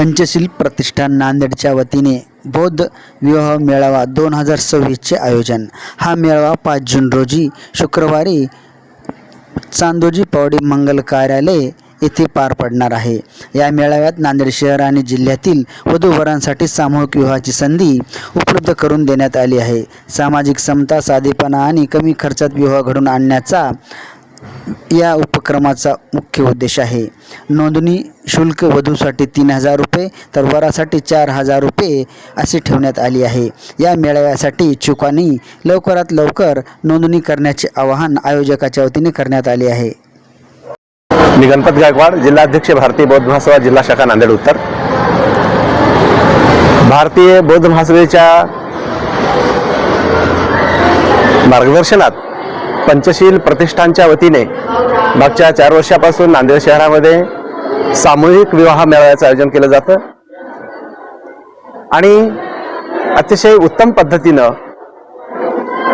पंचशील प्रतिष्ठान नांदेडच्या वतीने बौद्ध विवाह मेळावा 2026चे आयोजन। हा मेळावा 5 जून रोजी शुक्रवारी चांदोजी पावडे मंगल कार्यालय येथे पार पडणार आहे। या मेळाव्यात नांदेड शहर आणि जिल्ह्यातील वधूवरांसाठी सामूहिक विवाहाची संधी उपलब्ध करून देण्यात आली आहे। सामाजिक समता, साधेपणा आणि कमी खर्चात विवाह घडवून आणण्याचा या उपक्रमाचा मुख्य उद्देश आहे। नोंदणी शुल्क वधूसाठी 3000 रुपये तर वरासाठी 4000 रुपये असे ठेवण्यात आली आहे। या मेळाव्यासाठी इच्छुकांनी लवकरात लवकर नोंदणी करण्याचे आवाहन आयोजकाच्या वतीने करण्यात आले आहे। मी गणपत गायकवाड, जिल्हाध्यक्ष भारतीय बौद्ध महासभा जिल्हा शाखा नांदेड उत्तर। भारतीय बौद्ध महासभेच्या मार्गदर्शनात पंचशील प्रतिष्ठानच्या वतीने मागच्या 4 वर्षापासून नांदेड शहरामध्ये सामूहिक विवाह मेळाव्याचं आयोजन केलं जातं आणि अतिशय उत्तम पद्धतीनं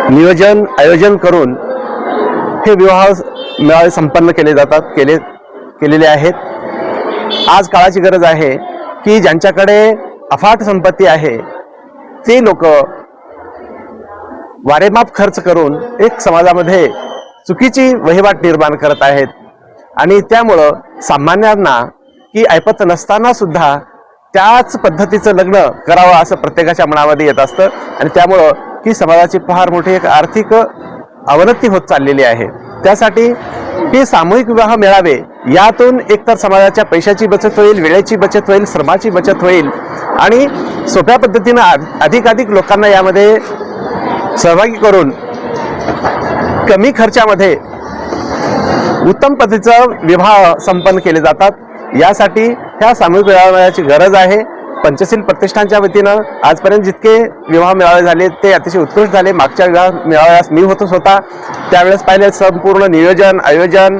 नियोजन आयोजन करून हे विवाह मेळावे संपन्न केले जातात, केलेले आहेत। आज काळाची गरज आहे की ज्यांच्याकडे अफाट संपत्ती आहे ते लोक वारेमाप खर्च करून एक समाजामध्ये चुकीची वहिवाट निर्माण करत आहेत आणि त्यामुळं सामान्यांना की ऐपत नसताना सुद्धा त्याच पद्धतीचं लग्न करावं असं प्रत्येकाच्या मनामध्ये येत असतं आणि त्यामुळं की समाजाची फार मोठी एक आर्थिक अवनती होत चाललेली आहे। त्यासाठी हे सामूहिक विवाह मेळावे यातून एकतर समाजाच्या पैशाची बचत होईल, वेळेची बचत होईल, श्रमाची बचत होईल आणि सोप्या पद्धतीनं अधिकाधिक लोकांना यामध्ये सहभागी करून कमी खर्चामध्ये उत्तम पद्धतीचा विवाह संपन्न केले जातात। यासाठी ह्या सामूहिक मेळाव्याची गरज आहे। पंचशील प्रतिष्ठानच्या वतीनं आजपर्यंत जितके विवाह मेळावे झाले ते अतिशय उत्कृष्ट झाले। मागच्या विवाह मेळाव्यास मी होतच होता, त्यावेळेस पाहिले संपूर्ण नियोजन आयोजन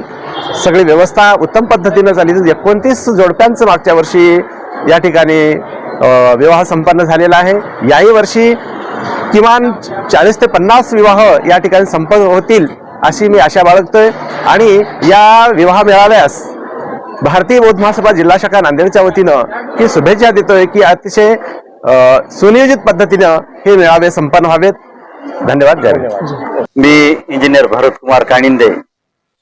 सगळी व्यवस्था उत्तम पद्धतीनं झाली। 29 जोडप्यांचं मागच्या वर्षी या ठिकाणी विवाह संपन्न झालेला आहे। याही वर्षी किमान 40 ते 50 विवाह या ठिकाणी संपन्न होतील अशी मी आशा बाळगतोय आणि या विवाह मेळाव्यास भारतीय बौद्ध महासभा जिल्हा शाखा नांदेडच्या वतीनं की शुभेच्छा देतोय की अतिशय सुनियोजित पद्धतीनं हे मेळावे संपन्न व्हावेत। धन्यवाद। मी इंजिनियर भरत कुमार कानिंदे।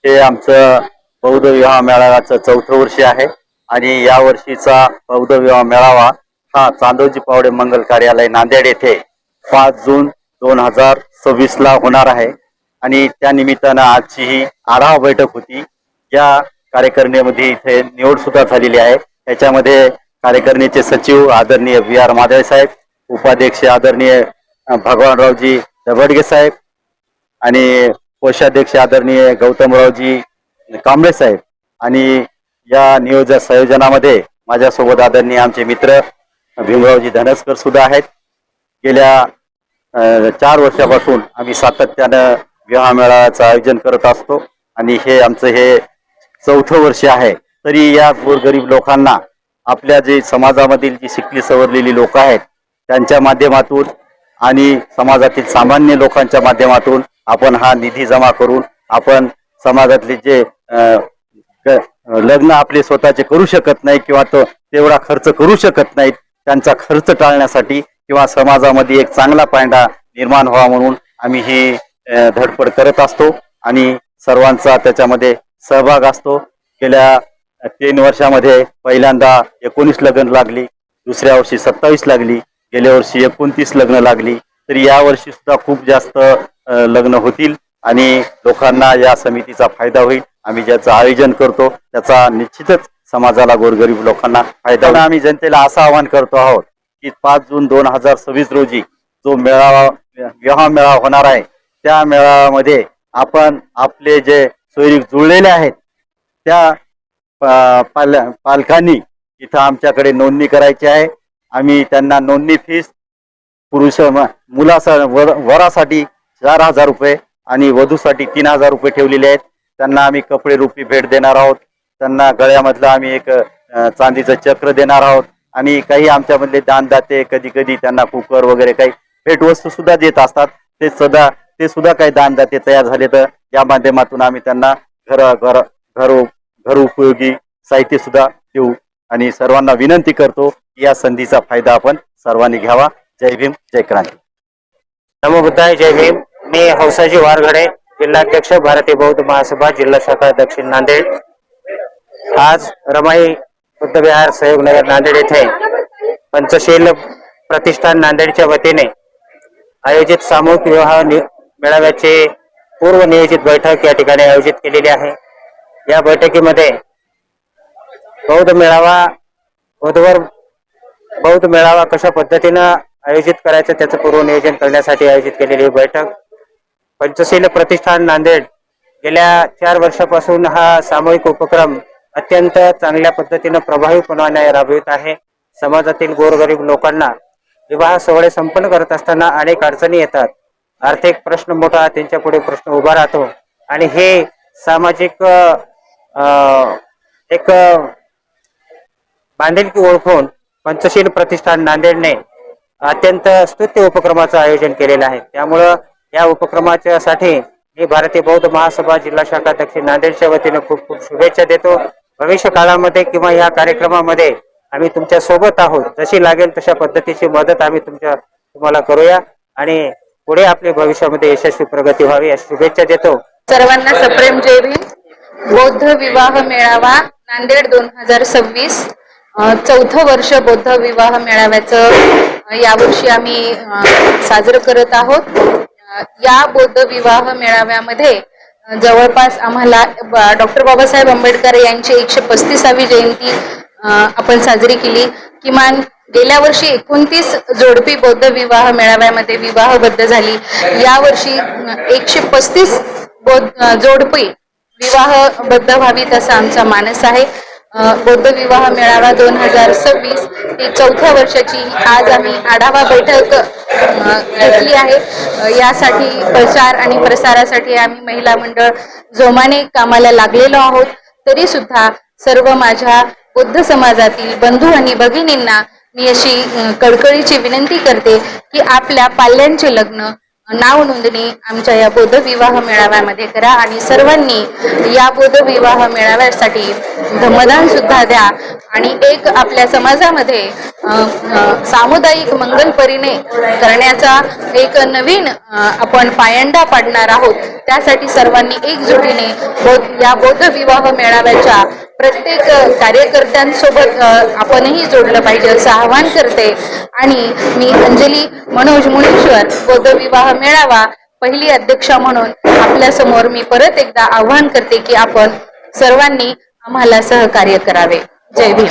हे आमचं बौद्ध विवाह मेळाव्याचं 4थं वर्ष आहे आणि या वर्षीचा बौद्ध विवाह मेळावा हा चांदोजी पावडे मंगल कार्यालय नांदेड येथे 5 जून 2026 ला होणार आहे आणि त्या निमित्तानं आजची ही आढावा बैठक होती। या कार्यकारिणीमध्ये इथे निवड सुद्धा झालेली आहे। याच्यामध्ये कार्यकारिणीचे सचिव आदरणीय VR माधव साहेब, उपाध्यक्ष आदरणीय भगवानरावजी दबडगे साहेब आणि कोषाध्यक्ष आदरणीय गौतमरावजी कांबळे साहेब आणि या नियोजन संयोजनामध्ये माझ्यासोबत आदरणीय आमचे मित्र भीमरावजी धनसकर सुद्धा आहेत। गेल्या 4 वर्षापासून आम्ही सातत्यानं विवाह मेळाव्याचं आयोजन करत असतो आणि हे आमचं हे 4थं वर्ष आहे। तरी या गोरगरीब लोकांना आपल्या जे समाजामधील जी शिकली सवरलेली लोक आहेत त्यांच्या माध्यमातून आणि समाजातील सामान्य लोकांच्या माध्यमातून आपण हा निधी जमा करून आपण समाजातले जे लग्न आपले स्वतःचे करू शकत नाही किंवा तो तेवढा खर्च करू शकत नाहीत त्यांचा खर्च टाळण्यासाठी किंवा समाजामध्ये एक चांगला पायंडा निर्माण व्हावा म्हणून आम्ही ही धडपड करत असतो आणि सर्वांचा त्याच्यामध्ये सहभाग असतो। गेल्या 3 वर्षामध्ये पहिल्यांदा 19 लग्न लागली, दुसऱ्या वर्षी 27 लागली, गेल्या वर्षी 29 लग्न लागली। तर या वर्षी सुद्धा खूप जास्त लग्न होतील आणि लोकांना या समितीचा फायदा होईल। आम्ही ज्याचं आयोजन करतो त्याचा निश्चितच समाजाला गोरगरीब लोकांना फायदा होईल। आम्ही जनतेला असं आवाहन करतो आहोत की 5 जून 2026 रोजी जो विवाह मेळावा होणार आहे त्या मेळाव्यामध्ये आपण आपले जे सोयरीक जुळलेले आहेत त्या पालकांनी इथं आमच्याकडे नोंदणी करायची आहे। आम्ही त्यांना नोंदणी फीस वरासाठी 4000 रुपये आणि वधूसाठी 3000 रुपये ठेवलेले आहेत। त्यांना आम्ही कपडे रूपी भेट देणार आहोत। त्यांना गळ्यामधलं आम्ही एक चांदीचं चक्र देणार आहोत आणि काही आमच्यामधले दानदाते कधी कधी त्यांना कुकर वगैरे काही भेटवस्तू सुद्धा देत असतात। ते सुद्धा काही दानदाते तयार झाले तर या माध्यमातून आम्ही त्यांना घर उपयोगी साहित्य सुद्धा देऊ आणि सर्वांना विनंती करतो की या संधीचा फायदा आपण सर्वांनी घ्यावा. जय भीम, जय क्रांती. नमो बुद्धाय. जय भीम. मी हौसाजी वारघडे, जिल्हाध्यक्ष भारतीय बौद्ध महासभा, जिल्हा शाखा दक्षिण नांदेड. आज रमाई बुद्ध विहार सहयोग नगर नांदेड येथे पंचशील प्रतिष्ठान नांदेडच्या वतीने आयोजित सामूहिक विवाह मेळाव्याचे पूर्व नियोजित बैठक या ठिकाणी आयोजित केलेली आहे. या बैठकीमध्ये बौद्ध मेळावा कशा पद्धतीनं आयोजित करायचं त्याचं पूर्व नियोजन करण्यासाठी आयोजित केलेली ही बैठक. पंचशील प्रतिष्ठान नांदेड गेल्या 4 वर्षापासून हा सामूहिक उपक्रम अत्यंत चांगल्या पद्धतीनं प्रभावीपणाने राबवित आहे. समाजातील गोरगरीब लोकांना विवाह सोहळे संपन्न करत असताना अनेक अडचणी येतात. आर्थिक प्रश्न मोठा त्यांच्या पुढे प्रश्न उभा राहतो आणि हे सामाजिक एक बांधिलकी ओळखून पंचशील प्रतिष्ठान नांदेडने अत्यंत स्तुत्य उपक्रमाचं आयोजन केलेलं आहे. त्यामुळं या उपक्रमाच्या साठी मी भारतीय बौद्ध महासभा जिल्हा शाखा दक्षिण नांदेडच्या वतीने खूप खूप शुभेच्छा देतो. भविष्य काळामध्ये किंवा या कार्यक्रमामध्ये आम्ही तुमच्या सोबत आहोत. जशी लागेल तशा पद्धतीची मदत आम्ही तुम्हाला करूया आणि पुढे आपल्या भविष्यामध्ये यशस्वी प्रगती व्हावी अशी शुभेच्छा देतो. सर्वांना सप्रेम जय भीम. बौद्ध विवाह मेळावा नांदेड 2026 चौथं वर्ष बौद्ध विवाह मेळाव्याचं यावर्षी आम्ही साजरं करत आहोत. या बौद्ध विवाह मेळाव्यामध्ये जवळपास आम्हाला डॉक्टर बाबासाहेब आंबेडकर यांची 135वी जयंती आपण साजरी केली. किमान गेल्या वर्षी 29 जोडपी बौद्ध विवाह मेळाव्यामध्ये विवाहबद्ध झाली. यावर्षी 135 जोडपी विवाहबद्ध व्हावीत असा आमचा मानस आहे. बौद्ध विवाह मेळावा 2026 ही 4थ्या वर्षाची आज आम्ही आढावा बैठक घेतली आहे. यासाठी प्रचार आणि प्रसारासाठी आम्ही महिला मंडळ जोमाने कामाला लागलेलो आहोत. तरी सुद्धा सर्व माझ्या बौद्ध समाजातील बंधू आणि भगिनींना मी अशी कळकळीची विनंती करते की आपल्या पाल्यांचे लग्न नाव नोंदणी आमच्या या बौद्ध विवाह मेळाव्यामध्ये करा आणि सर्वांनी या बौद्ध विवाह मेळाव्यासाठी धमदान सुद्धा द्या आणि एक आपल्या समाजामध्ये सामुदायिक मंगल परिणय करण्याचा एक नवीन आपण पायंडा पाडणार आहोत. त्यासाठी सर्वांनी एकजुटीने या बौद्ध विवाह मेळाव्याच्या प्रत्येक कार्यकर्त्यांसोबत आपणही जोडलं पाहिजे असं आवाहन करते. आणि मी अंजली मनोज मुनीश्वर बौद्ध विवाह मेळावा पहिली अध्यक्षा म्हणून आपल्या समोर मी परत एकदा आवाहन करते की आपण सर्वांनी आम्हाला सहकार्य करावे. जय भीम.